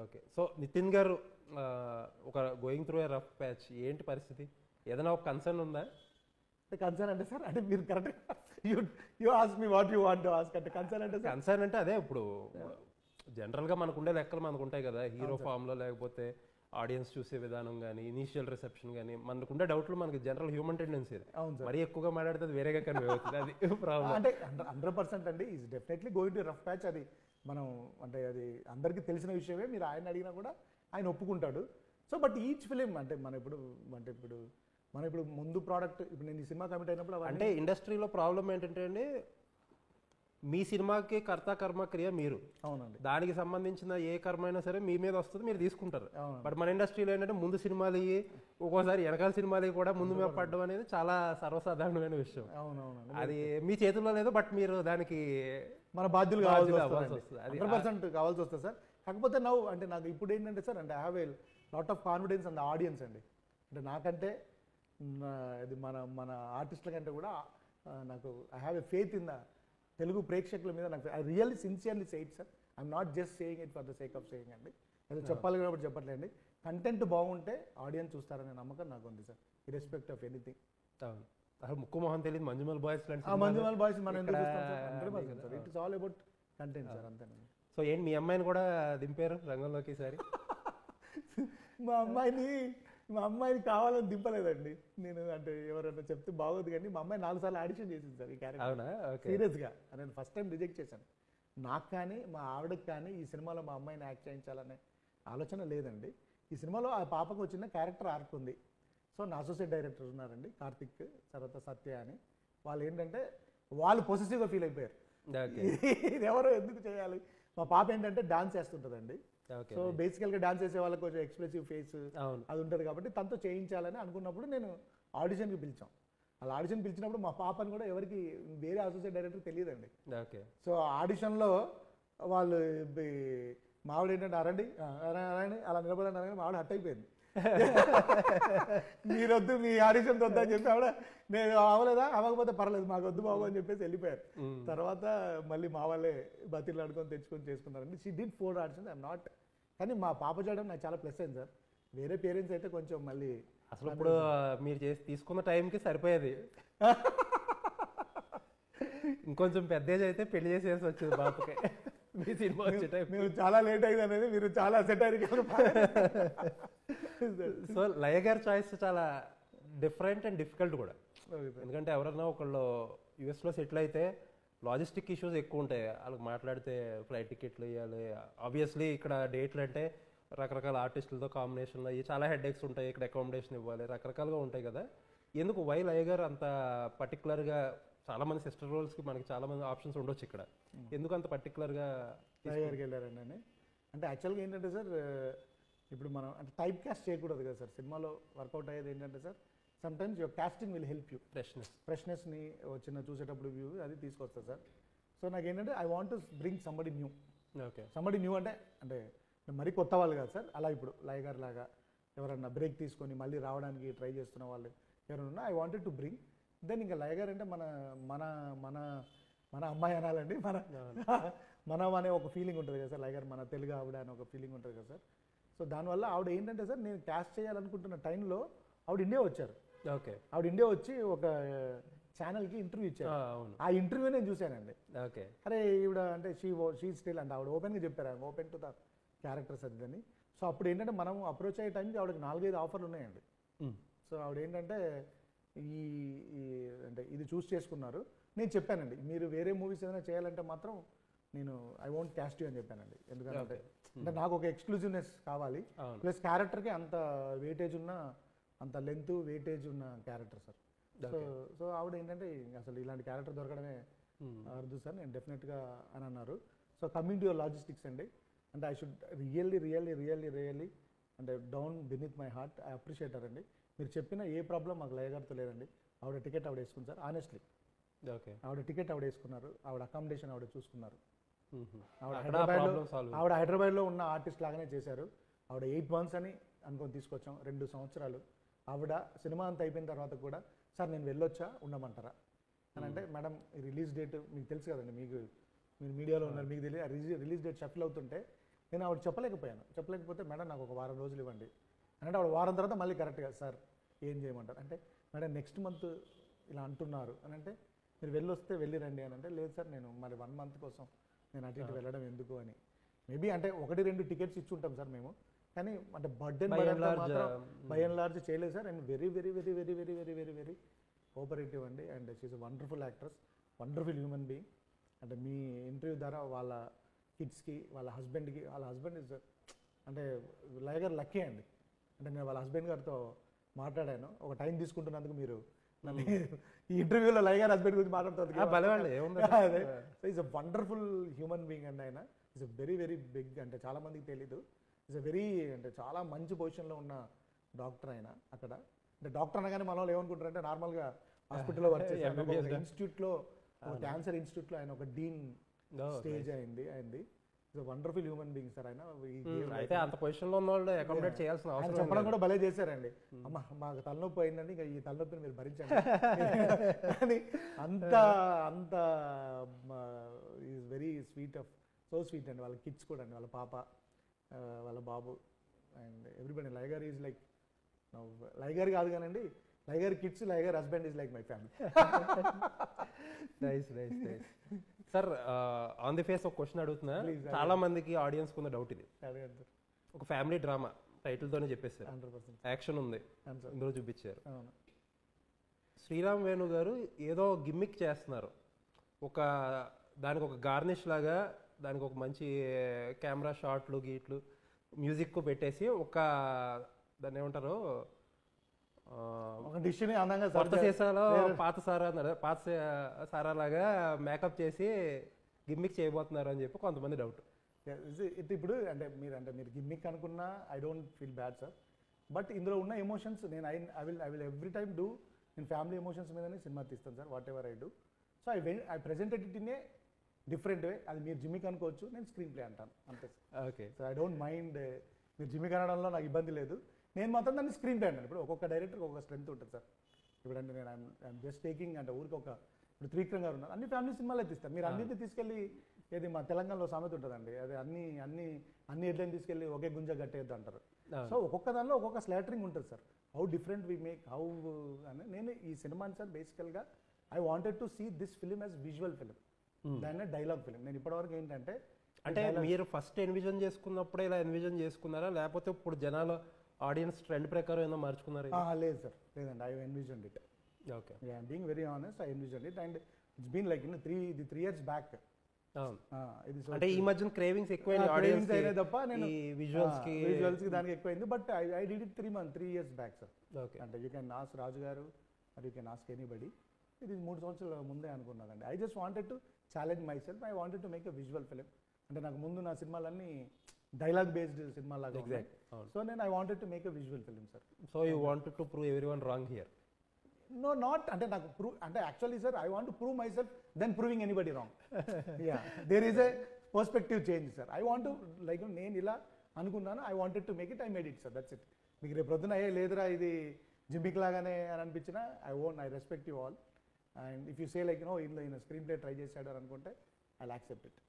Okay. So Nitin గారు ఒక going through a rough patch, ఏంటి పరిస్థితి? ఏదైనా ఒక కన్సర్న్ ఉందా? కన్సర్న్ అంటే సార్, అంటే మీరు correct you ask me what you want to ask. అంటే కన్సర్న్ అంటే సార్, కన్సర్న్ అంటే అదే ఇప్పుడు జనరల్గా మనకుండే లెక్కలు మనకు ఉంటాయి కదా, హీరో ఫామ్లో లేకపోతే ఆడియన్స్ చూసే విధానం కానీ ఇనీషియల్ రిసెప్షన్ కానీ మనకుండే డౌట్లు మనకి జనరల్ హ్యూమన్ టెండెన్సీ. అవును సార్. మరీ ఎక్కువగా మాట్లాడితే అది వేరేగా కన్వే అవుతుంది, అది ప్రాబ్లం. అంటే 100% అండి is definitely going to rough patch. అది మనం అంటే అది అందరికీ తెలిసిన విషయమే. మీరు ఆయన అడిగినా కూడా ఆయన ఒప్పుకుంటాడు. సో బట్ ఈచ్ ఫిలిం అంటే మనం ఇప్పుడు ముందు ప్రోడక్ట్, ఇప్పుడు నేను ఈ సినిమా కమిట్ అయినప్పుడు అంటే ఇండస్ట్రీలో ప్రాబ్లం ఏంటంటే అండి, మీ సినిమాకి కర్త కర్మ క్రియ మీరు, అవునండి, దానికి సంబంధించిన ఏ కర్మ అయినా సరే మీ మీద వస్తుంది, మీరు తీసుకుంటారు. అవును. బట్ మన ఇండస్ట్రీలో ఏంటంటే ముందు సినిమాలు ఒక్కోసారి వెనకాల సినిమాలు కూడా ముందు మీద పడడం అనేది చాలా సర్వసాధారణమైన విషయం. అవునవునండి, అది మీ చేతుల్లో లేదు, బట్ మీరు దానికి మన బాధ్యులు కావాల్సి వస్తుంది. వస్తుంది. 100% కావాల్సి వస్తుంది సార్. కాకపోతే అంటే నాకు ఇప్పుడు ఏంటంటే సార్, అంటే I have a lot of confidence on the audience అండి. అంటే నాకంటే ఇది మన ఆర్టిస్టుల కంటే కూడా నాకు I have a faith in the Telugu ప్రేక్షకుల మీద. నాకు I really sincerely say it sir. I'm not just saying it for the sake of saying అండి. అది చెప్పాలి కాబట్టి చెప్పట్లేండి. కంటెంట్ బాగుంటే ఆడియన్స్ చూస్తారనే నమ్మకం నాకు ఉంది సార్, ఇర్రెస్పెక్ట్ ఆఫ్ ఎనీథింగ్. అసలు ముక్కు మొహం తెలియదు మంజుమల్ బాయ్స్ మంజుమల్ బాయ్స్ మనం ఎందుకు చూస్తాం sir? 100% sir, it is all about content sir, అంతేనండి. సో ఏంటి మీ అమ్మాయిని కూడా దింపారు రంగంలోకి ఈసారి? మా అమ్మాయిని కావాలని దింపలేదండి నేను. అంటే ఎవరైనా చెప్తే బాగోదు, కానీ మా అమ్మాయి 4 సార్లు ఆడిషన్ చేసింది సార్ ఈ క్యారెక్టర్. అవునా? సీరియస్గా నేను ఫస్ట్ టైం రిజెక్ట్ చేశాను. నాకు కానీ మా ఆవిడకి కానీ ఈ సినిమాలో మా అమ్మాయిని యాక్ట్ చేయించాలనే ఆలోచన లేదండి. ఈ సినిమాలో ఆ పాపకు వచ్చిన క్యారెక్టర్ ఆర్క్ ఉంది. సో నా అసోసియేట్ డైరెక్టర్ ఉన్నారండి కార్తిక్, తర్వాత సత్య అని. వాళ్ళు ఏంటంటే వాళ్ళు పొసెసివ్గా ఫీల్ అయిపోయారు, ఇది ఎవరో ఎందుకు చేయాలి. మా పాప ఏంటంటే డాన్స్ చేస్తుంటుందండి. సో బేసికల్గా డాన్స్ చేసే వాళ్ళకి కొంచెం ఎక్స్ప్రెసివ్ ఫేస్ అది ఉంటుంది కాబట్టి తనతో చేయించాలని అనుకున్నప్పుడు నేను ఆడిషన్కి పిలిచాం. అలా ఆడిషన్ పిలిచినప్పుడు మా పాపని కూడా ఎవరికి వేరే అసోసియేట్ డైరెక్టర్ తెలియదండి. సో ఆడిషన్లో వాళ్ళు మావిడ ఏంటంటే అరండి అలా నిలబడి మావిడ హట్ అయిపోయింది. మీరొద్దు, మీ ఆడిషన్ వద్దు అని చెప్పి ఆవిడ, నేను అవ్వలేదా, అవ్వకపోతే పర్లేదు మాకు వద్దు బాబు అని చెప్పేసి వెళ్ళిపోయారు. తర్వాత మళ్ళీ మా వాళ్ళే బతిలు ఆడుకొని తెచ్చుకొని చేసుకున్నారండి. She did 4 auditions. I'm not, కానీ మా పాప చేయడం నాకు చాలా ప్లస్ అయింది సార్. వేరే పేరెంట్స్ అయితే కొంచెం మళ్ళీ అసలు ఇప్పుడు మీరు తీసుకున్న టైంకి సరిపోయేది. ఇంకొంచెం పెద్ద ఏజ్ అయితే పెళ్లి చేసేసి వచ్చింది బాబుకి. మీ సినిమా వచ్చే టైం మేము చాలా లేట్ అయింది అనేది మీరు చాలా సెటైరికల్. సో లయ గారి చాయిస్ చాలా డిఫరెంట్ అండ్ డిఫికల్ట్ కూడా. ఎందుకంటే ఎవరన్నా ఒకళ్ళు యుఎస్లో సెటిల్ అయితే లాజిస్టిక్ ఇష్యూస్ ఎక్కువ ఉంటాయి. వాళ్ళకి మాట్లాడితే ఫ్లైట్ టికెట్లు ఇవ్వాలి, ఆబ్వియస్లీ ఇక్కడ డేట్లు అంటే రకరకాల ఆర్టిస్టులతో కాంబినేషన్లో అయ్యి చాలా హెడ్ ఎక్స్ ఉంటాయి, ఇక్కడ అకామిడేషన్ ఇవ్వాలి, రకరకాలుగా ఉంటాయి కదా. ఎందుకు వై లయ గారు అంత పర్టికులర్గా, చాలా మంది సిస్టర్ రోల్స్కి మనకి చాలా మంది ఆప్షన్స్ ఉండొచ్చు, ఇక్కడ ఎందుకు అంత పర్టికులర్గా లయ గారికి వెళ్ళారండి? అంటే యాక్చువల్గా ఏంటంటే సార్, ఇప్పుడు మనం అంటే టైప్ కాస్ట్ చేయకూడదు కదా సార్. సినిమాలో వర్కౌట్ అయ్యేది ఏంటంటే sir, sometimes your casting will help you. ఫ్రెష్నెస్ని చిన్న చూసేటప్పుడు వ్యూ అది తీసుకొస్తుంది సార్. సో నాకు ఏంటంటే I want to bring somebody new. Okay, somebody new అంటే మరీ కొత్త వాళ్ళు కాదు సార్. అలా ఇప్పుడు లయ గారి లాగా ఎవరన్నా బ్రేక్ తీసుకొని మళ్ళీ రావడానికి ట్రై చేస్తున్న వాళ్ళు ఎవరైనా I wanted to bring. Then ఇంకా లయ గారు అంటే మన మన మన మన అమ్మాయి అనాలండి, మనం అనే ఒక ఫీలింగ్ ఉంటుంది కదా సార్. లయ గారు మన తెలుగు ఆవిడ అనే ఒక ఫీలింగ్ ఉంటుంది కదా సార్. సో దానివల్ల ఆవిడ ఏంటంటే సార్, నేను క్యాస్ట్ చేయాలనుకుంటున్న టైంలో ఆవిడ ఇండియా వచ్చారు. ఓకే, ఆవిడ ఇండియా వచ్చి ఒక ఛానల్కి ఇంటర్వ్యూ ఇచ్చారు. ఆ ఇంటర్వ్యూ నేను చూశానండి. ఓకే, అరే ఈవిడ అంటే షీ స్టిల్ అంటే ఆవిడ ఓపెన్గా చెప్పారు, ఓపెన్ టు ద క్యారెక్టర్స్ అదని. సో అప్పుడు ఏంటంటే మనం అప్రోచ్ అయ్యే టైంకి ఆవిడకి 4-5 ఆఫర్లు ఉన్నాయండి. సో ఆవిడ ఏంటంటే ఈ అంటే ఇది చూస్ చేసుకున్నారు. నేను చెప్పానండి, మీరు వేరే మూవీస్ ఏదైనా చేయాలంటే మాత్రం నేను ఐ వాంట్ క్యాస్ట్ యూ అని చెప్పానండి. ఎందుకంటే అంటే నాకు ఒక ఎక్స్క్లూజివ్నెస్ కావాలి, ప్లస్ క్యారెక్టర్కి అంత వెయిటేజ్ ఉన్న, అంత లెంత్ వెయిటేజ్ ఉన్న క్యారెక్టర్ సార్. సో ఆవిడ ఏంటంటే అసలు ఇలాంటి క్యారెక్టర్ దొరకడమే అరుదు సార్, నేను డెఫినెట్గా అని అన్నారు. So coming to your logistics అండి, అంటే ఐ షుడ్ రియల్లీ అంటే down beneath my heart I appreciate అండి. మీరు చెప్పిన ఏ ప్రాబ్లం మాకు లయ గారితో లేదండి. ఆవిడ టికెట్ ఆవిడ వేసుకుంది సార్, ఆనెస్ట్లీ. ఓకే, ఆవిడ టికెట్ ఆవిడ వేసుకున్నారు, ఆవిడ అకామిడేషన్ ఆవిడ చూసుకున్నారు. ఆవిడ హైదరాబాద్లో ఉన్న ఆర్టిస్ట్ లాగానే చేశారు. ఆవిడ 8 months అని అనుకొని తీసుకొచ్చాం, 2 సంవత్సరాలు. ఆవిడ సినిమా అంతా అయిపోయిన తర్వాత కూడా సార్ నేను వెళ్ళొచ్చా, ఉండమంటారా అని అంటే, మేడం రిలీజ్ డేట్ మీకు తెలుసు కదండి, మీరు మీడియాలో ఉన్నారు, మీకు తెలియదు రిలీజ్ డేట్ షఫిల్ అవుతుంటే నేను ఆవిడ చెప్పలేకపోతే మేడం నాకు ఒక వారం రోజులు ఇవ్వండి అంటే ఆవిడ వారం తర్వాత మళ్ళీ కరెక్ట్గా సార్ ఏం చేయమంటారు అంటే మేడం నెక్స్ట్ మంత్ ఇలా అంటున్నారు అని అంటే మీరు వెళ్ళొస్తే వెళ్ళి రండి అని అంటే లేదు సార్ నేను మరి 1 month కోసం నేను అటు ఇటు వెళ్ళడం ఎందుకు అని మేబీ అంటే 1-2 టికెట్స్ ఇచ్చుంటాం సార్ మేము కానీ అంటే బర్త్డే బై అండ్ లార్జ్ చేయలేదు sir and very very very very very very very very cooperative అండి and she is wonderful actress wonderful human being అంటే మీ ఇంటర్వ్యూ ద్వారా వాళ్ళ కిడ్స్కి వాళ్ళ హస్బెండ్ ఇస్ అంటే లైగర్ లక్కీ అండి అంటే నేను వాళ్ళ హస్బెండ్ గారితో మాట్లాడాను ఒక టైం తీసుకుంటున్నందుకు మీరు నన్ను ఈ ఇంటర్వ్యూలో లైగర్ హస్బెండ్ గురించి మాట్లాడుతుంది so is a wonderful human being అండి ఆయన is a very very big అంటే చాలా మందికి తెలీదు ఈజ్ అ వెరీ అంటే చాలా మంచి పొజిషన్లో ఉన్న డాక్టర్ ఆయన అక్కడ అంటే డాక్టర్ అనగానే మన వాళ్ళు ఏమనుకుంటారు అంటే నార్మల్గా హాస్పిటల్లో వర్క్ చేసి ఇన్స్టిట్యూట్లో క్యాన్సర్ ఇన్స్టిట్యూట్లో ఆయన ఒక డీన్ స్టేజ్ అయింది వండర్ఫుల్ హ్యూమన్ బీయింగ్ సార్ ఆయన అయితే అంత పొజిషన్ లో ఉన్న వాళ్ళు అకామిడేట్ చేయాల్సిన అవసరం చెప్పడం కూడా భలే చేశారండి అమ్మ మాకు తలనొప్పి అయిందండి ఇంకా ఈ తలనొప్పిని మీరు భరించండి అని అంత is very sweet so sweet అండి వాళ్ళ కిడ్స్ కూడా అండి వాళ్ళ పాప వాళ్ళ బాబు and everybody Liger is like Liger కాదు కానండి Liger kids Liger husband is like my family nice nice nice sir on the face ఒక క్వశ్చన్ అడుగుతున్నా చాలా మందికి ఆడియన్స్ ఉన్న డౌట్ ఇది ఒక ఫ్యామిలీ డ్రామా టైటిల్ తోనే చెప్పేస్తారు 100% యాక్షన్ ఉంది ఇందులో చూపించారు శ్రీరామ్ వేణు గారు ఏదో గిమ్మిక్ చేస్తున్నారు దానికి ఒక గార్నిష్ లాగా దానికి ఒక మంచి కెమెరా షాట్లు గీట్లు మ్యూజిక్ పెట్టేసి దాన్ని ఏమంటారు ఒక డిష్ని అందంగా కొత్త సీసాలో పాత సారా లాగా మేకప్ చేసి గిమ్మిక్ చేయబోతున్నారు అని చెప్పి కొంతమంది డౌట్ ఇప్పుడు మీరు గిమ్మిక్ అనుకున్నా I don't feel bad sir but ఇందులో ఉన్న ఎమోషన్స్ నేను I will every time do నేను ఫ్యామిలీ ఎమోషన్స్ మీదనే సినిమా తీస్తాను sir what ever I do so I presented it in a different way అది మీరు జిమ్మిక్ అనుకోవచ్చు నేను స్క్రీన్ ప్లే అంటాను అంతే okay so I don't mind మీరు జిమ్మిక్ అనడంలో నాకు ఇబ్బంది లేదు నేను మాత్రం దాన్ని స్క్రీన్ ప్లే అంటాను ఇప్పుడు ఒక్కొక్క డైరెక్టర్కి ఒక్కొక్క స్ట్రెంత్ ఉంటుంది సార్ ఇప్పుడు అంటే నేను ఐఎమ్ జస్ట్ టేకింగ్ అంటే ఊరికి ఇప్పుడు త్రివిక్రమ్ గారు ఉన్నారు అన్ని ఫ్యామిలీ సినిమాలే తీస్తారు మీరు అన్నింటినీ తీసుకెళ్ళి ఏది మా తెలంగాణలో సామెత ఉంటుందండి అది అన్ని ఎడ్లైన్ తీసుకెళ్ళి ఒకే గుంజ కట్టేద్దు అంటారు సో ఒక్కొక్క దానిలో ఒక్కొక్క స్లాటరింగ్ ఉంటుంది sir how different we make how అని నేను ఈ సినిమాని సార్ బేసికల్గా I wanted to see this film as visual film దాన్ని డైలాగ్ ఫిలిం నేను ఇప్పటివరకు ఏంటంటే అంటే మీరు ఫస్ట్ ఎన్విజన్ చేసుకున్నప్పుడే ఇలా ఎన్విజన్ చేసుకున్నారా లేకపోతే ఇప్పుడు జనాలు ఆడియన్స్ ట్రెండ్ ప్రకారం ఏదో మార్చుకున్నారు లేదు సార్ లేదండి I envision it okay I'm being very honest I envision it and it's been like 3 years back అంటే ఈ మధ్యన క్రేవింగ్స్ ఎక్కువైంది ఆడియన్స్ అయినా తప్ప నేను విజువల్స్ కి దానికి ఎక్కువైంది but I did it 3 years back sir okay అంటే యూ కెన్ ఆస్క్ రాజు గారు మరి యూ కెన్ ఆస్క్ ఎనీబడి ఇది 3 సంవత్సరాల ముందే అనుకున్నానండి I just wanted to challenge myself I wanted to make a visual film అంటే నాకు ముందు నా సినిమాలన్నీ డైలాగ్ బేస్డ్ సినిమా లాగా సో నేను I wanted to make a visual film sir so you wanted to prove everyone wrong here no not అంటే నాకు ప్రూవ్ అంటే actually sir I want to prove myself then proving anybody wrong ya there is a perspective change sir I want like నేను ఇలా అనుకున్నాను I wanted to make it I made it sir that's it మీకు రేపు పొద్దున లేదురా ఇది gimmick లాగానే అని అనిపించినా I respect you all and if you say like ఈయన స్క్రీన్ ప్లే ట్రై చేశాడు అని అనుకుంటే ఐ యాక్సెప్ట్ ఇట్